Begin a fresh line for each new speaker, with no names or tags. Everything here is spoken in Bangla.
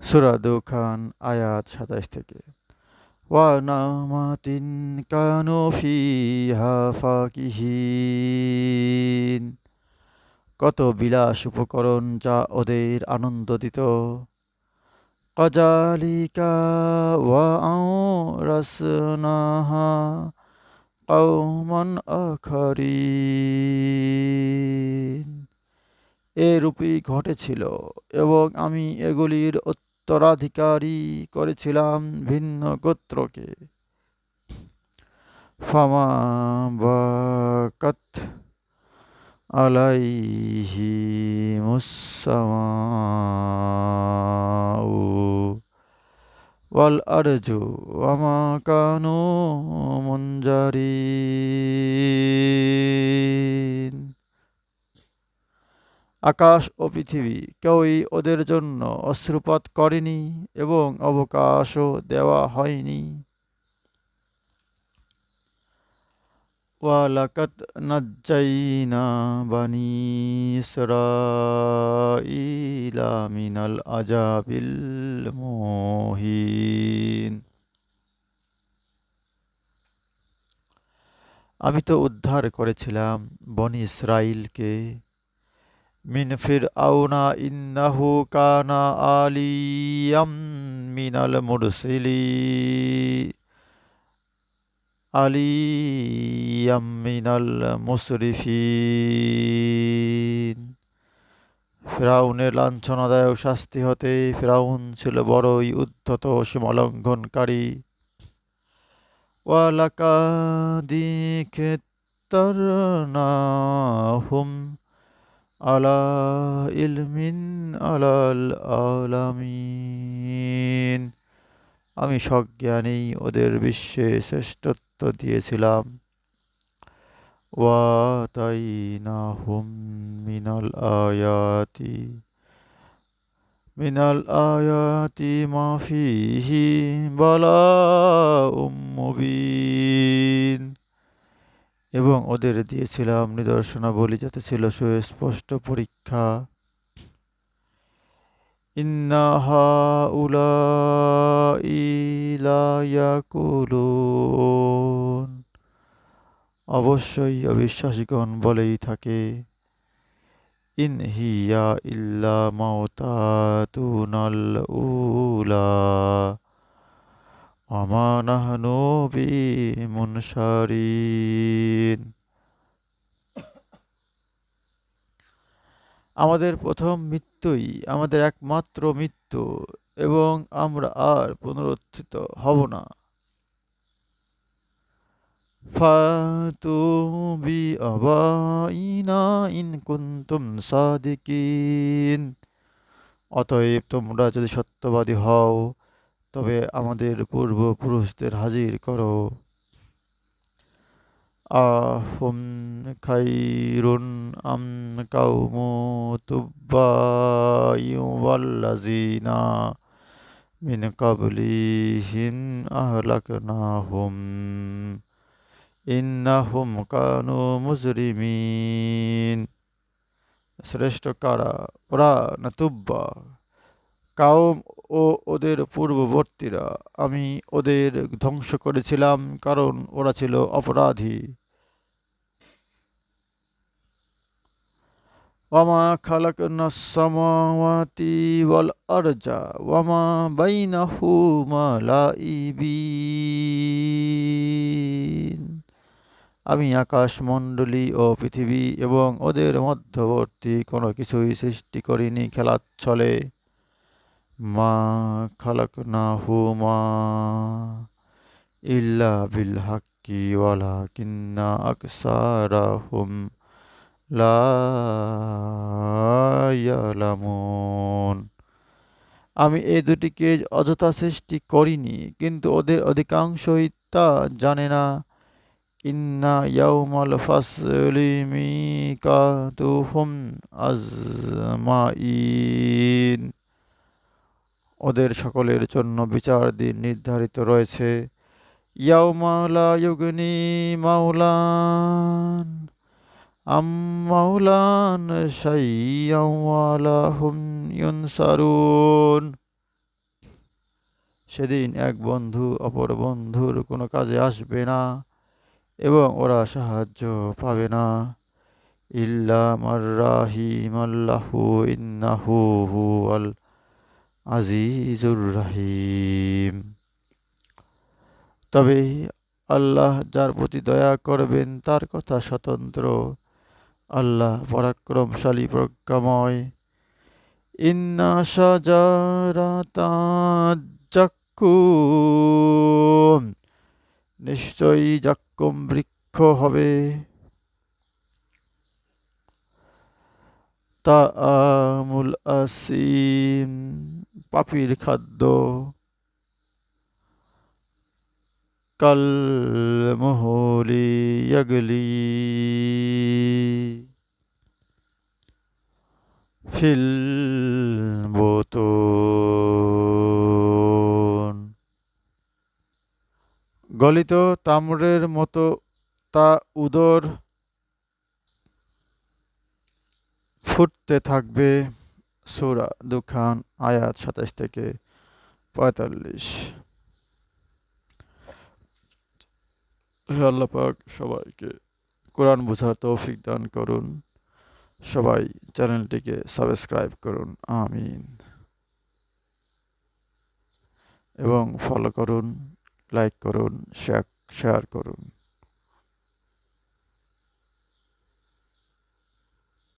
সূরা দুখান আয়াত ২৭ থেকে। ওয়া নামাতিন কানু ফিহা ফাকিহিন। কত বিলাস উপকরণ যা ওদের আনন্দ দিত। কাযালিকা ওয়া আওরাসনাহা কওমান আখারিন। এরূপই ঘটেছিল এবং আমি এগুলির উত্তরাধিকারী করেছিলাম ভিন্ন গোত্রকে। ফামা বাকাত আলাইহিমুস-সামাউ ওয়াল আরজু ওয়ামা কানু মুনজারিন। আকাশ ও পৃথিবী কেউই ওদের জন্য অশ্রুপাত করেনি এবং অবকাশও দেওয়া হয়নি। ওয়ালাকাদ নাজ্জাইনা বানি ইসরাঈলা মিনাল আযাবিল মুহিন। আমি তো উদ্ধার করেছিলাম বনি ইসরাইলকে মিন ফিরআউনা ইন্নাহু কানা আলিয়াম মিনাল মুসরিফিন। ফিরআউনের লাঞ্ছনাদায়ক শাস্তি হতে ফিরআউন ছিল বড়ই উদ্ধত সীমালঙ্ঘনকারী। ওয়ালাকাদ ইখতারনাহুম আলা ইলমিন আলাল আলামিন। আমি সজ্ঞানেই ওদের বিশ্বে শ্রেষ্ঠত্ব দিয়েছিলাম। ওয়াতাইনাহুম মিনাল আয়াতি মিনাল আয়াতি মা ফিহি বালাউম মুবিন। এবং ওদের দিয়েছিলাম নিদর্শনাবলী যাতে ছিল সুস্পষ্ট পরীক্ষা। ইন্না হাউলাই লা ইয়াকুলুন। অবশ্যই অবিশ্বাসীগণ বলেই থাকে, ইন হিয়া ইল্লা মাউতাতুনাল উলা ওয়ামা নাহনু বিমুনশারিন। আমাদের প্রথম মৃত্যুই আমাদের একমাত্র মৃত্যু এবং আমরা আর পুনরুত্থিত হব না। ফাতু বিআবাইনা ইন কুনতুম সাদিকিন। অতএব তোমরা যদি সত্যবাদী হও তবে আমাদের পূর্বপুরুষদের হাজির করো। আহুম খাইরুন আম কাউমু তুব্বাইয়ু ওয়াল্লাযিনা মিন ক্বাবলিহিম আহলাকনাহুম ইন্নাহুম কানু মুজরিমিন। শ্রেষ্ঠ কারা, ওরা না তুব্বা, কাউম ও ওদের পূর্ববর্তীরা? আমি ওদের ধ্বংস করেছিলাম কারণ ওরা ছিল অপরাধী। ওয়ামা খালাকনাস সামাওয়াতি ওয়াল আরজা ওয়ামা বাইনাহুমা লাইবিন। আমি আকাশমণ্ডলী ও পৃথিবী এবং ওদের মধ্যবর্তী কোনো কিছুই সৃষ্টি করিনি খেলাচ্ছলে। মা খালাকনাহুমা ইল্লা বিল হাক্কি ওয়ালাকিন্না আকসারাহুম লা ইয়ালামুন। আমি এই দুটিকে অযথা সৃষ্টি করিনি, কিন্তু ওদের অধিকাংশই তা জানে না। ইন্না ইয়াউমাল ফাসলি মিকাতুহুম আজমাইন। ওদের সকলের জন্য বিচার দিন নির্ধারিত রয়েছে। ইয়াউমা লা ইউগনি মাওলান আম মাওলান শাইয়্যান ওয়া লা হুম ইউনসারুন। সেদিন এক বন্ধু অপর বন্ধুর কোনো কাজে আসবে না এবং ওরা সাহায্য পাবে না। ইল্লা মাররাহিমাল্লাহু ইন্নাহু হুয়াল আজিজুর রাহিম। তবে আল্লাহ যার প্রতি দয়া করবেন তার কথা স্বতন্ত্র। আল্লাহ পরাক্রমশালী প্রজ্ঞাময়। ইন্না শাজারাতাজ জাক্কুম, নিশ্চয়ই জাক্কুম বৃক্ষ হবে। তাআমুল আসিম, পাপীর খাদ্য। কাল মুহলি ইয়াগলি ফিল বুতুন, গলিত তাম্রের মতো তা উদর ফুটতে থাকবে। সূরা দুখান আয়াত ২৭ থেকে ৪৫। হে আল্লাহ পাক সবাইকে কোরআন বোঝার তৌফিক দান করুন। সবাই চ্যানেলটিকে সাবস্ক্রাইব করুন, আমিন। এবং ফলো করুন, লাইক করুন, শেয়ার করুন।